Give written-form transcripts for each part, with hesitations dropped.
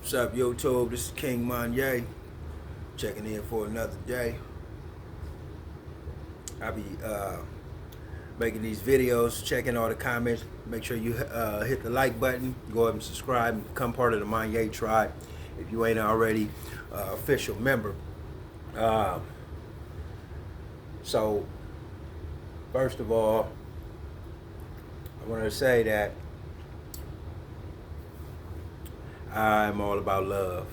What's up, YouTube? This is King Monyay, checking in for another day. I'll be making these videos, checking all the comments. Make sure you hit the like button, go ahead and subscribe, and become part of the Monyay tribe if you ain't already official member. So, first of all, I wanted to say that I'm all about love,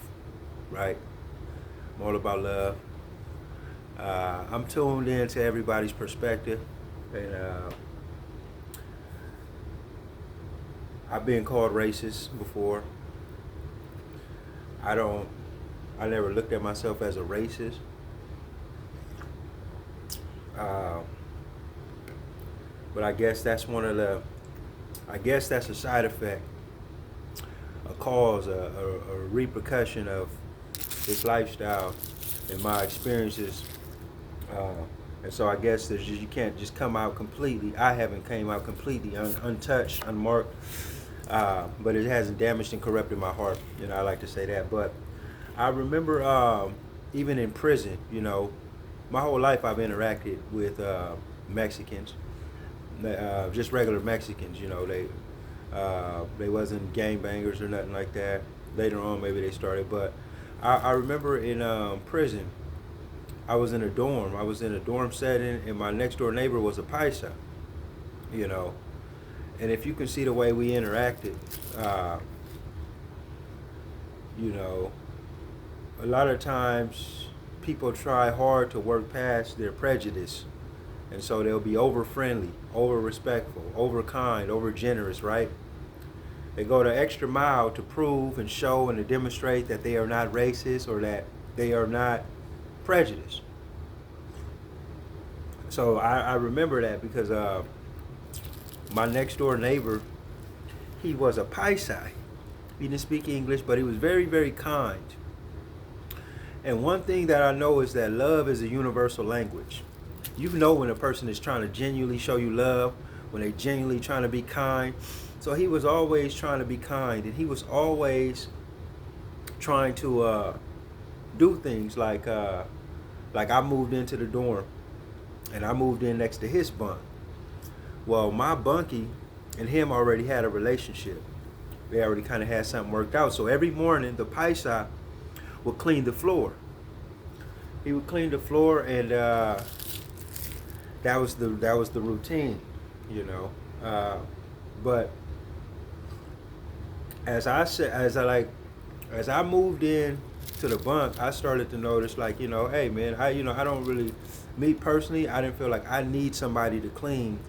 right? I'm all about love. I'm tuned in to everybody's perspective, and I've been called racist before. I never looked at myself as a racist. But I guess that's a side effect, a cause, a repercussion of this lifestyle and my experiences. And so I guess you can't just come out completely. I haven't came out completely untouched, unmarked, but it hasn't damaged and corrupted my heart. I like to say that. But I remember even in prison, my whole life I've interacted with Mexicans, just regular Mexicans. They wasn't gangbangers or nothing like that. Later on, maybe they started. But I remember in prison, I was in a dorm. I was in a dorm setting, and my next door neighbor was a pisa. And if you can see the way we interacted, a lot of times people try hard to work past their prejudice. And so they'll be over friendly, over respectful, over kind, over generous, right? They go the extra mile to prove and show and to demonstrate that they are not racist or that they are not prejudiced. So I remember that because my next door neighbor, he was a paisa. He didn't speak English, but he was very, very kind. And one thing that I know is that love is a universal language. You know when a person is trying to genuinely show you love, when they're genuinely trying to be kind. So he was always trying to be kind, and he was always trying to do things like I moved into the dorm, and I moved in next to his bunk. Well, my bunkie and him already had a relationship. They already kind of had something worked out. So every morning, the paisa would clean the floor. He would clean the floor, and that was the routine, But as I moved in to the bunk, I started to notice, hey man, I don't really, me personally, I didn't feel like I need somebody to clean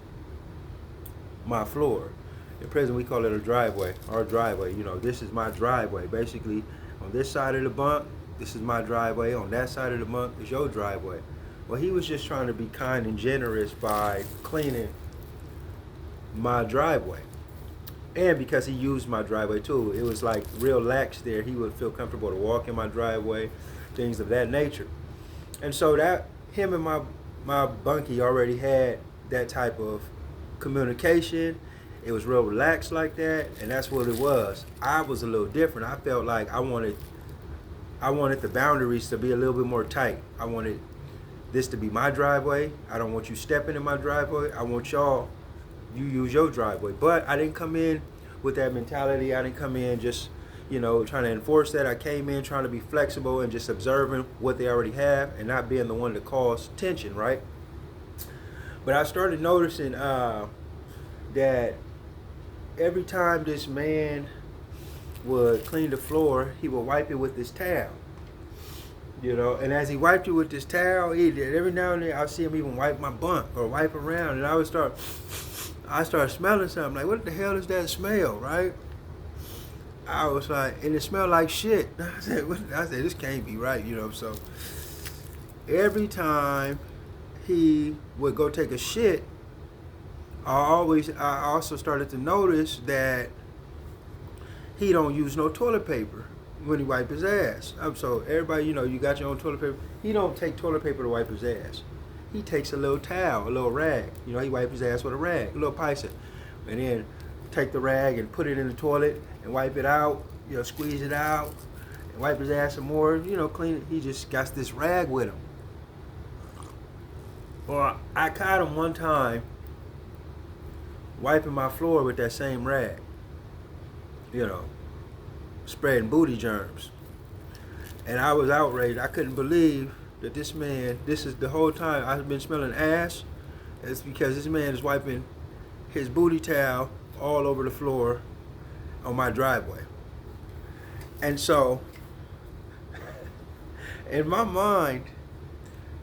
my floor. In prison, we call it a driveway, our driveway. This is my driveway. Basically, on this side of the bunk, this is my driveway. On that side of the bunk is your driveway. Well, he was just trying to be kind and generous by cleaning my driveway. And because he used my driveway too, it was like real lax there. He would feel comfortable to walk in my driveway, things of that nature. And so that him and my bunkie already had that type of communication. It was real relaxed like that, and that's what it was. I was a little different. I felt like I wanted the boundaries to be a little bit more tight. I wanted this to be my driveway. I don't want you stepping in my driveway. I want you use your driveway. But I didn't come in with that mentality. I didn't come in just, trying to enforce that. I came in trying to be flexible and just observing what they already have and not being the one to cause tension, right? But I started noticing that every time this man would clean the floor, he would wipe it with this towel. And as he wiped it with this towel, every now and then I'll see him even wipe my bunk or wipe around, and I start smelling something. Like, what the hell is that smell, right? I was like, and it smelled like shit. I said, this can't be right, So every time he would go take a shit, I also started to notice that he don't use no toilet paper when he wipe his ass. So everybody, you got your own toilet paper. He don't take toilet paper to wipe his ass. He takes a little towel, a little rag. He wipes his ass with a rag, a little pisa. And then take the rag and put it in the toilet and wipe it out, squeeze it out, wipe his ass some more, clean it. He just got this rag with him. Or I caught him one time wiping my floor with that same rag, spreading booty germs. And I was outraged. I couldn't believe that this man, this is the whole time I've been smelling ass. It's because this man is wiping his booty towel all over the floor on my driveway. And so, in my mind,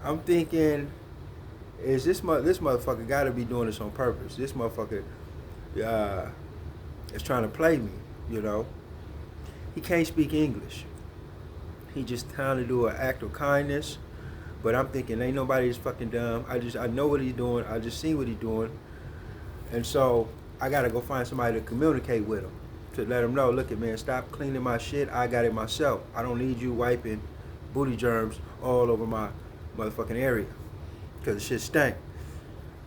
I'm thinking, this motherfucker got to be doing this on purpose. This motherfucker is trying to play me, He can't speak English. He just trying to do an act of kindness. But I'm thinking, ain't nobody is fucking dumb. I know what he's doing. I just seen what he's doing. And so I got to go find somebody to communicate with him. To let him know, look, man, stop cleaning my shit. I got it myself. I don't need you wiping booty germs all over my motherfucking area. Because the shit stank.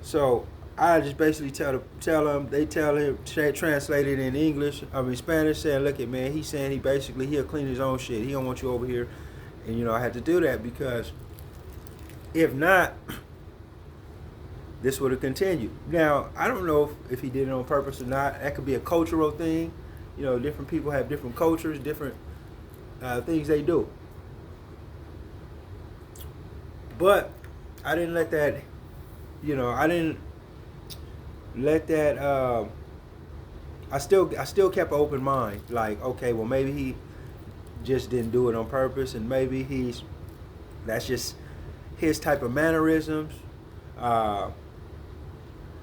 So I just basically tell him, they tell him, translate it in Spanish, saying, look, man, he's saying he'll clean his own shit. He don't want you over here. And, I had to do that because if not, this would have continued. Now, I don't know if he did it on purpose or not. That could be a cultural thing. Different people have different cultures, different things they do. But I didn't let that, I still kept an open mind. Like, okay, well, maybe he just didn't do it on purpose, and maybe that's just his type of mannerisms.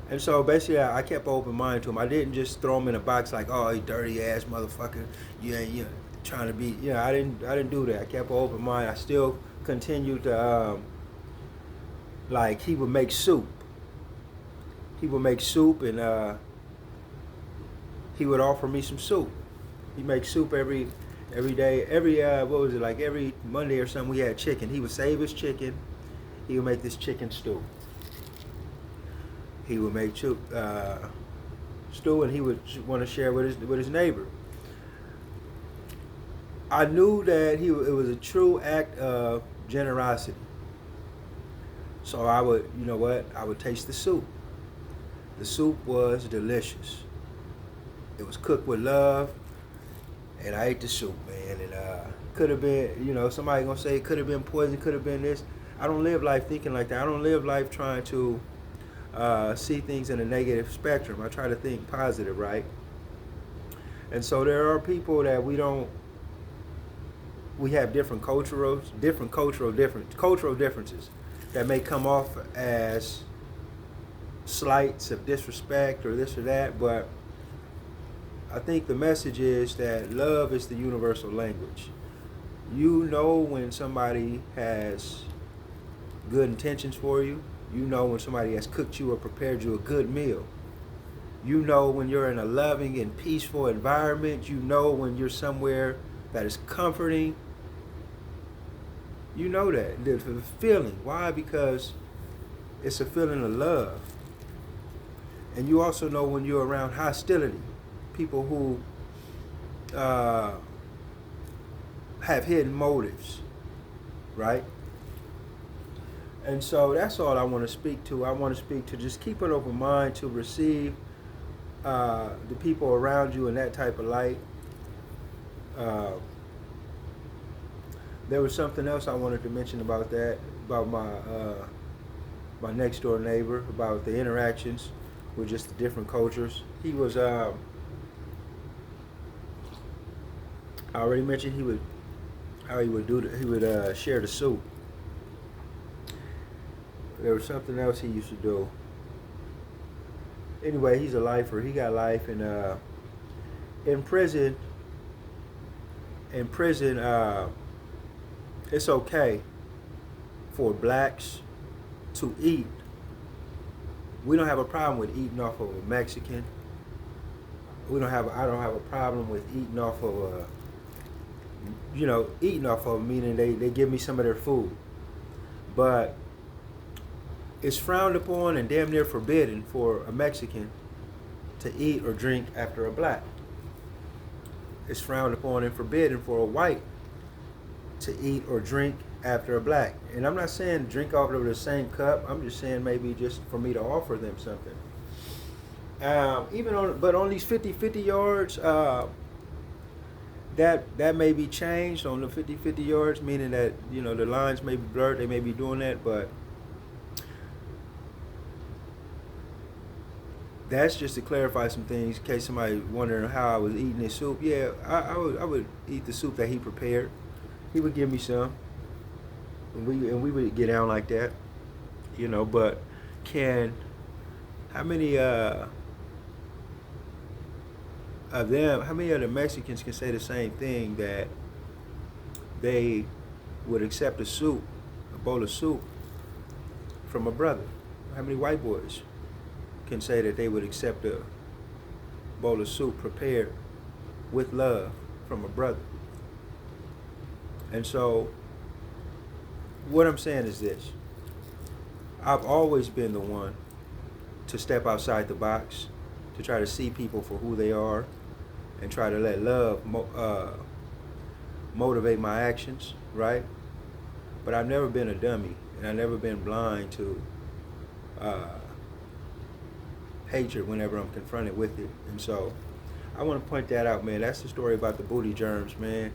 And so basically, I kept an open mind to him. I didn't just throw him in a box like, oh, you dirty ass motherfucker. You trying to be. I didn't do that. I kept an open mind. I still continued to, like, he would make soup. He would make soup, and he would offer me some soup. He makes soup every day. Every Monday or something, we had chicken. He would save his chicken. He would make this chicken stew. He would make stew, and he would want to share with his neighbor. I knew that it was a true act of generosity. So I would, I would taste the soup. The soup was delicious. It was cooked with love, and I ate the soup, man. And could have been, somebody gonna say it could have been poison, could have been this. I don't live life thinking like that. I don't live life trying to see things in a negative spectrum. I try to think positive, right? And so there are people that we have different cultural differences that may come off as slights of disrespect or this or that, but I think the message is that love is the universal language. When somebody has good intentions for you. When somebody has cooked you or prepared you a good meal. When you're in a loving and peaceful environment. When you're somewhere that is comforting. That. The feeling. Why? Because it's a feeling of love. And you also know when you're around hostility. People who have hidden motives. Right? And so that's all I want to speak to. I want to speak to just keep an open mind to receive the people around you in that type of light. There was something else I wanted to mention about that, about my next door neighbor, about the interactions with just the different cultures. He was, I already mentioned he would share the soup. There was something else he used to do. Anyway, he's a lifer. He got life, and in prison, it's okay for blacks to eat. We don't have a problem with eating off of a Mexican. I don't have a problem with eating off of meaning they give me some of their food. But it's frowned upon and damn near forbidden for a Mexican to eat or drink after a black. It's frowned upon and forbidden for a white to eat or drink after a black. And I'm not saying drink out of the same cup. I'm just saying maybe just for me to offer them something. But on these 50-50 yards, that may be changed on the 50-50 yards, meaning that, you know, the lines may be blurred. They may be doing that, but that's just to clarify some things in case somebody wondering how I was eating this soup. Yeah, I would eat the soup that he prepared. He would give me some, and we would get down like that, you know. But how many of the Mexicans can say the same thing, that they would accept a bowl of soup from a brother? How many white boys can say that they would accept a bowl of soup prepared with love from a brother? And so what I'm saying is this: I've always been the one to step outside the box, to try to see people for who they are, and try to let love motivate my actions, right? But I've never been a dummy, and I've never been blind to hatred whenever I'm confronted with it. And so I want to point that out, man. That's the story about the booty germs, man.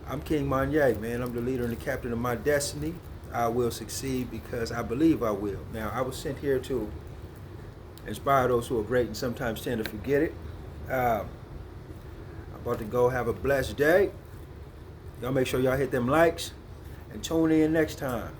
I'm King Monyay, man. I'm the leader and the captain of my destiny. I will succeed because I believe I will. Now, I was sent here to inspire those who are great and sometimes tend to forget it. I'm about to go have a blessed day. Y'all make sure y'all hit them likes and tune in next time.